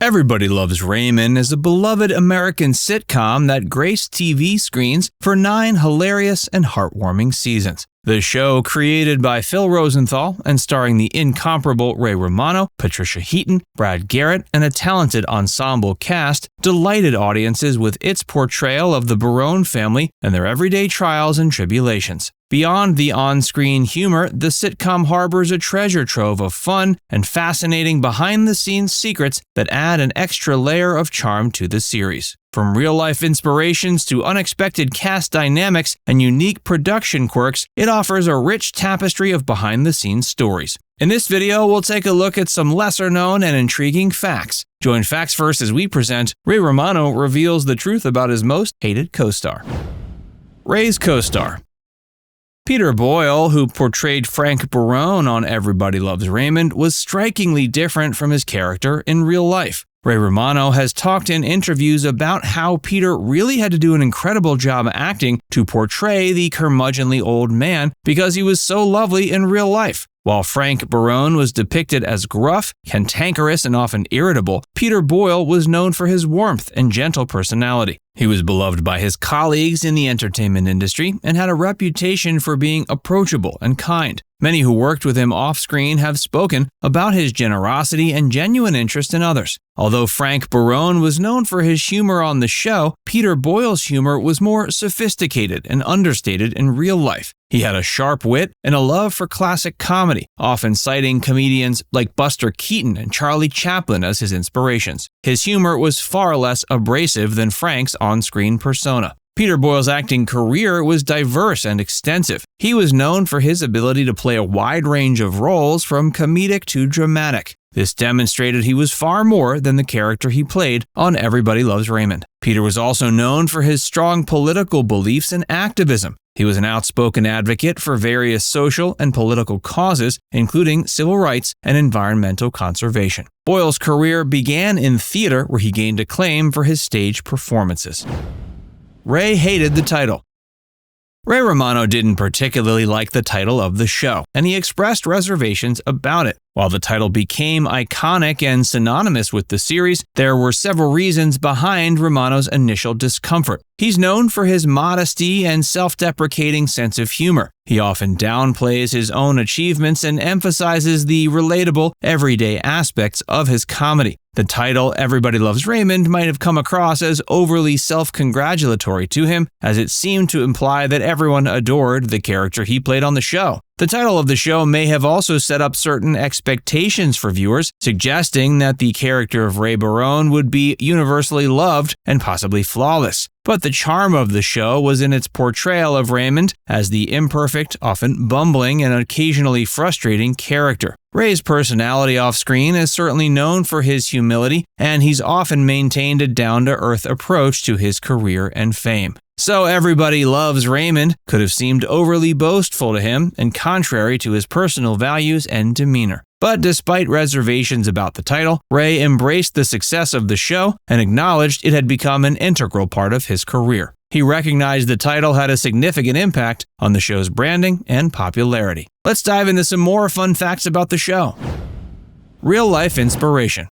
Everybody Loves Raymond is a beloved American sitcom that graced TV screens for 9 hilarious and heartwarming seasons. The show, created by Phil Rosenthal and starring the incomparable Ray Romano, Patricia Heaton, Brad Garrett, and a talented ensemble cast, delighted audiences with its portrayal of the Barone family and their everyday trials and tribulations. Beyond the on-screen humor, the sitcom harbors a treasure trove of fun and fascinating behind-the-scenes secrets that add an extra layer of charm to the series. From real-life inspirations to unexpected cast dynamics and unique production quirks, it offers a rich tapestry of behind-the-scenes stories. In this video, we'll take a look at some lesser-known and intriguing facts. Join Facts First as we present Ray Romano reveals the truth about his most hated co-star. Ray's co-star. Peter Boyle, who portrayed Frank Barone on Everybody Loves Raymond, was strikingly different from his character in real life. Ray Romano has talked in interviews about how Peter really had to do an incredible job acting to portray the curmudgeonly old man because he was so lovely in real life. While Frank Barone was depicted as gruff, cantankerous, and often irritable, Peter Boyle was known for his warmth and gentle personality. He was beloved by his colleagues in the entertainment industry and had a reputation for being approachable and kind. Many who worked with him off-screen have spoken about his generosity and genuine interest in others. Although Frank Barone was known for his humor on the show, Peter Boyle's humor was more sophisticated and understated in real life. He had a sharp wit and a love for classic comedy, often citing comedians like Buster Keaton and Charlie Chaplin as his inspirations. His humor was far less abrasive than Frank's on-screen persona. Peter Boyle's acting career was diverse and extensive. He was known for his ability to play a wide range of roles from comedic to dramatic. This demonstrated he was far more than the character he played on Everybody Loves Raymond. Peter was also known for his strong political beliefs and activism. He was an outspoken advocate for various social and political causes, including civil rights and environmental conservation. Boyle's career began in theater, where he gained acclaim for his stage performances. Ray hated the title. Ray Romano didn't particularly like the title of the show, and he expressed reservations about it. While the title became iconic and synonymous with the series, there were several reasons behind Romano's initial discomfort. He's known for his modesty and self-deprecating sense of humor. He often downplays his own achievements and emphasizes the relatable, everyday aspects of his comedy. The title, Everybody Loves Raymond, might have come across as overly self-congratulatory to him, as it seemed to imply that everyone adored the character he played on the show. The title of the show may have also set up certain expectations for viewers, suggesting that the character of Ray Barone would be universally loved and possibly flawless. But the charm of the show was in its portrayal of Raymond as the imperfect, often bumbling, and occasionally frustrating character. Ray's personality off-screen is certainly known for his humility, and he's often maintained a down-to-earth approach to his career and fame. So Everybody Loves Raymond could have seemed overly boastful to him and contrary to his personal values and demeanor. But despite reservations about the title, Ray embraced the success of the show and acknowledged it had become an integral part of his career. He recognized the title had a significant impact on the show's branding and popularity. Let's dive into some more fun facts about the show. Real-life inspiration.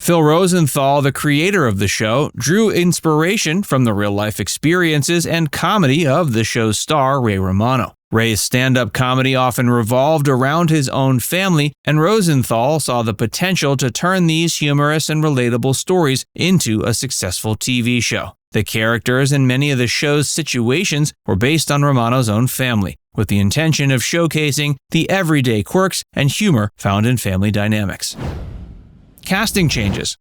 Phil Rosenthal, the creator of the show, drew inspiration from the real-life experiences and comedy of the show's star, Ray Romano. Ray's stand-up comedy often revolved around his own family, and Rosenthal saw the potential to turn these humorous and relatable stories into a successful TV show. The characters in many of the show's situations were based on Romano's own family, with the intention of showcasing the everyday quirks and humor found in family dynamics. Casting changes.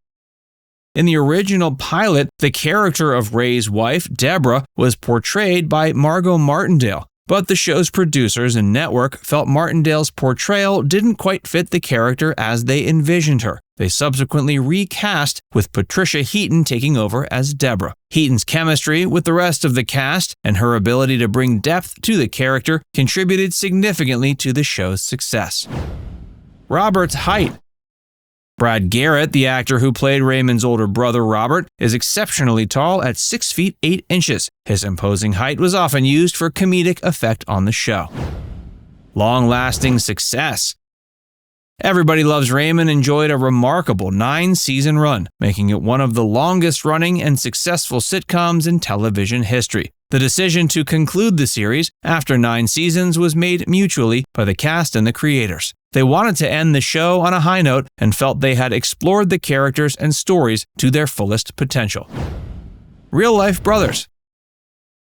In the original pilot, the character of Ray's wife, Deborah, was portrayed by Margot Martindale, but the show's producers and network felt Martindale's portrayal didn't quite fit the character as they envisioned her. They subsequently recast, with Patricia Heaton taking over as Deborah. Heaton's chemistry with the rest of the cast and her ability to bring depth to the character contributed significantly to the show's success. Robert's height. Brad Garrett, the actor who played Raymond's older brother Robert, is exceptionally tall at 6 feet 8 inches. His imposing height was often used for comedic effect on the show. Long-lasting success. Everybody Loves Raymond enjoyed a remarkable 9-season run, making it one of the longest-running and successful sitcoms in television history. The decision to conclude the series after 9 seasons was made mutually by the cast and the creators. They wanted to end the show on a high note and felt they had explored the characters and stories to their fullest potential. Real-life brothers.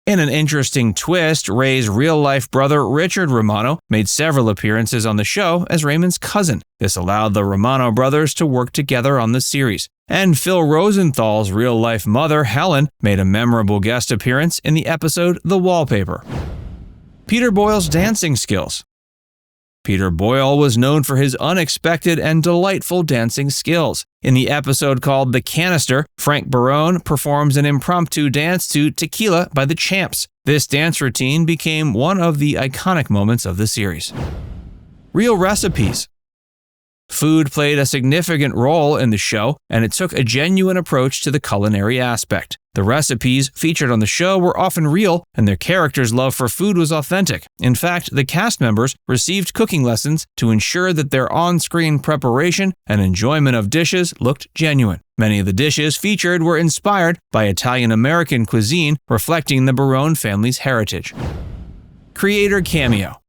In an interesting twist, Ray's real-life brother Richard Romano made several appearances on the show as Raymond's cousin. This allowed the Romano brothers to work together on the series. And Phil Rosenthal's real-life mother, Helen, made a memorable guest appearance in the episode The Wallpaper. Peter Boyle's dancing skills. Peter Boyle was known for his unexpected and delightful dancing skills. In the episode called The Canister, Frank Barone performs an impromptu dance to Tequila by the Champs. This dance routine became one of the iconic moments of the series. Real recipes. Food played a significant role in the show, and it took a genuine approach to the culinary aspect. The recipes featured on the show were often real, and their characters' love for food was authentic. In fact, the cast members received cooking lessons to ensure that their on-screen preparation and enjoyment of dishes looked genuine. Many of the dishes featured were inspired by Italian-American cuisine, reflecting the Barone family's heritage. Creator cameo.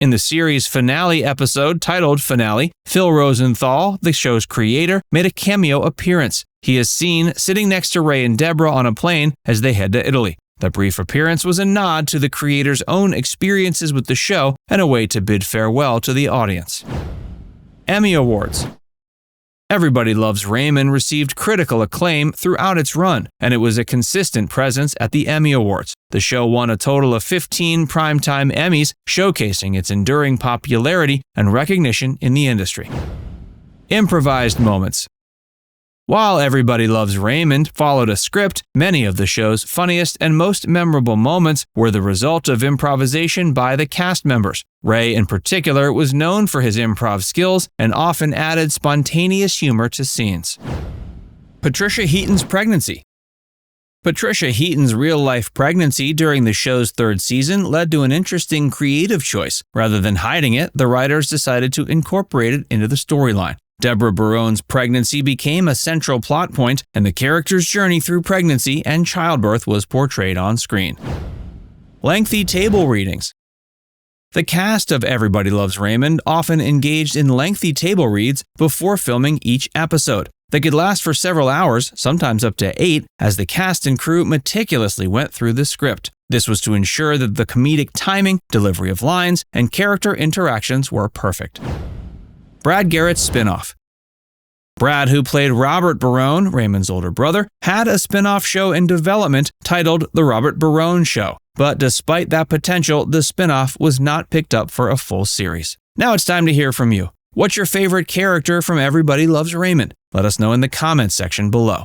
In the series' finale episode titled Finale, Phil Rosenthal, the show's creator, made a cameo appearance. He is seen sitting next to Ray and Deborah on a plane as they head to Italy. The brief appearance was a nod to the creator's own experiences with the show and a way to bid farewell to the audience. Emmy Awards. Everybody Loves Raymond received critical acclaim throughout its run, and it was a consistent presence at the Emmy Awards. The show won a total of 15 primetime Emmys, showcasing its enduring popularity and recognition in the industry. Improvised Moments. While Everybody Loves Raymond followed a script, many of the show's funniest and most memorable moments were the result of improvisation by the cast members. Ray, in particular, was known for his improv skills and often added spontaneous humor to scenes. Patricia Heaton's pregnancy. Patricia Heaton's real-life pregnancy during the show's 3rd season led to an interesting creative choice. Rather than hiding it, the writers decided to incorporate it into the storyline. Deborah Barone's pregnancy became a central plot point, and the character's journey through pregnancy and childbirth was portrayed on screen. Lengthy table readings. The cast of Everybody Loves Raymond often engaged in lengthy table reads before filming each episode. They could last for several hours, sometimes up to 8, as the cast and crew meticulously went through the script. This was to ensure that the comedic timing, delivery of lines, and character interactions were perfect. Brad Garrett's spinoff. Brad, who played Robert Barone, Raymond's older brother, had a spin-off show in development titled The Robert Barone Show. But despite that potential, the spin-off was not picked up for a full series. Now it's time to hear from you. What's your favorite character from Everybody Loves Raymond? Let us know in the comments section below.